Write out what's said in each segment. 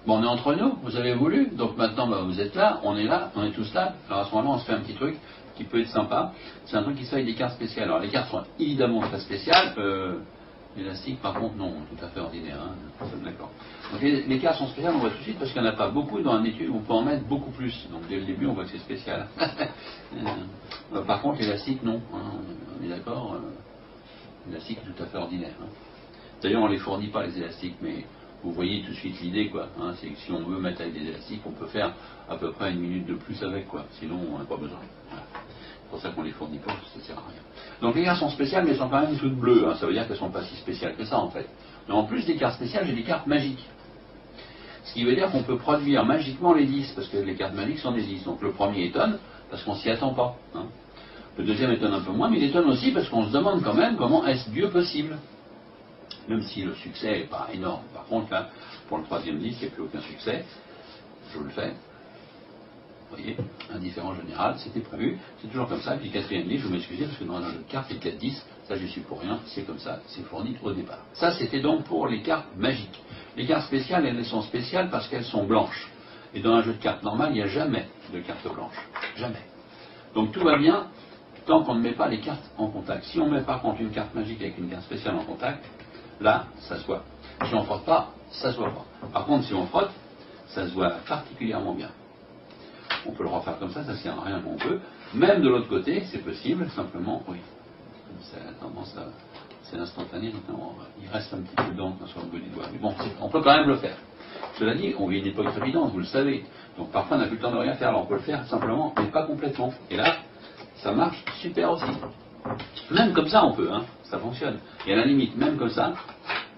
Bon, on est entre nous, vous avez voulu, donc maintenant bah, vous êtes là, on est tous là. Alors à ce moment-là, on se fait un petit truc qui peut être sympa. C'est un truc qui se fait avec des cartes spéciales. Alors les cartes sont évidemment très spéciales. L'élastique, par contre, non, tout à fait ordinaire. Hein, nous sommes d'accord. Donc les cartes sont spéciales, on voit tout de suite, parce qu'il n'y en a pas beaucoup dans une étude où on peut en mettre beaucoup plus. Donc dès le début, on voit que c'est spécial. Par contre, l'élastique, non. Hein, on est d'accord. L'élastique est tout à fait ordinaire. Hein. D'ailleurs, on ne les fournit pas, les élastiques, mais vous voyez tout de suite l'idée, quoi. Hein, c'est que si on veut mettre avec des élastiques, on peut faire à peu près 1 minute de plus avec, quoi. Sinon, on n'a pas besoin. Voilà. C'est pour ça qu'on ne les fournit pas, parce que ça sert à rien. Donc les cartes sont spéciales, mais elles sont quand même toutes bleues. Hein. Ça veut dire qu'elles ne sont pas si spéciales que ça, en fait. Mais en plus des cartes spéciales, j'ai des cartes magiques. Ce qui veut dire qu'on peut produire magiquement les 10, parce que les cartes magiques sont des 10. Donc le premier étonne, parce qu'on s'y attend pas. Hein. Le deuxième étonne un peu moins, mais il étonne aussi parce qu'on se demande quand même comment est-ce Dieu possible. Même si le succès n'est pas énorme. Par contre, là, pour le troisième 10, il n'y a plus aucun succès. Je vous le fais. Vous voyez, indifférent général, c'était prévu. C'est toujours comme ça. Puis le quatrième 10, je vous m'excusez, parce que dans un jeu de cartes, les 4 10, ça j'y suis pour rien, c'est comme ça, c'est fourni au départ. Ça, c'était donc pour les cartes magiques. Les cartes spéciales, elles sont spéciales parce qu'elles sont blanches. Et dans un jeu de cartes normal, il n'y a jamais de cartes blanches. Jamais. Donc tout va bien tant qu'on ne met pas les cartes en contact. Si on met par contre une carte magique avec une carte spéciale en contact, là, ça se voit. Si on ne frotte pas, ça se voit pas. Par contre, si on frotte, ça se voit particulièrement bien. On peut le refaire comme ça sert à rien, mais on peut. Même de l'autre côté, c'est possible, simplement, oui. Ça a tendance à... C'est instantané, donc il reste un petit peu d'encre sur le bout du doigt. Mais bon, on peut quand même le faire. Cela dit, on vit une époque trépidante, vous le savez. Donc parfois, on n'a plus le temps de rien faire. Alors on peut le faire simplement, mais pas complètement. Et là, ça marche super aussi. Même comme ça, on peut, hein. Ça fonctionne. Et à la limite, même comme ça,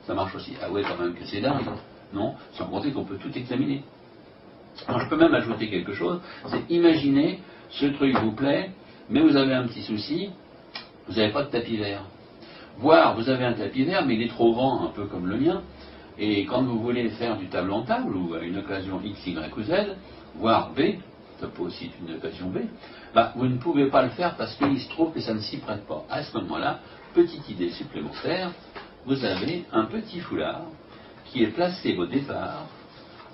ça marche aussi. Ah ouais, quand même que c'est dingue. Non, sans compter qu'on peut tout examiner. Alors je peux même ajouter quelque chose, c'est imaginer, ce truc vous plaît, mais vous avez un petit souci, vous n'avez pas de tapis vert. Voire vous avez un tapis vert, mais il est trop grand, un peu comme le mien, et quand vous voulez faire du tableau en table, ou à une occasion X, Y ou Z, voire B, ça peut aussi être une occasion B, bah, vous ne pouvez pas le faire parce qu'il se trouve que ça ne s'y prête pas. À ce moment-là, petite idée supplémentaire, vous avez un petit foulard qui est placé au départ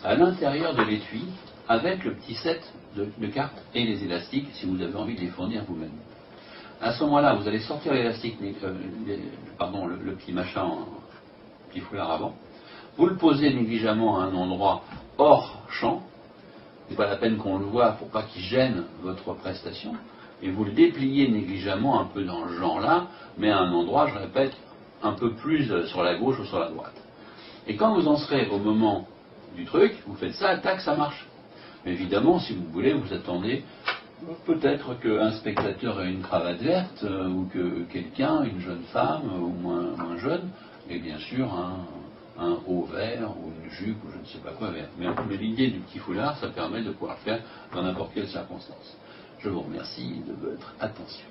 à l'intérieur de l'étui avec le petit set de cartes et les élastiques si vous avez envie de les fournir vous-même. À ce moment-là, vous allez sortir l'élastique, le petit machin, petit foulard avant, vous le posez négligemment à un endroit hors champ, c'est pas la peine qu'on le voit pour pas qu'il gêne votre prestation, et vous le dépliez négligemment un peu dans ce genre-là, mais à un endroit, je répète, un peu plus sur la gauche ou sur la droite. Et quand vous en serez au moment du truc, vous faites ça, tac, ça marche. Mais évidemment, si vous voulez, vous attendez peut-être qu'un spectateur ait une cravate verte, ou que quelqu'un, une jeune femme, ou moins jeune, et bien sûr un haut vert, ou une jupe, ou je ne sais pas quoi vert. Mais l'idée du petit foulard, ça permet de pouvoir le faire dans n'importe quelle circonstance. Je vous remercie de votre attention.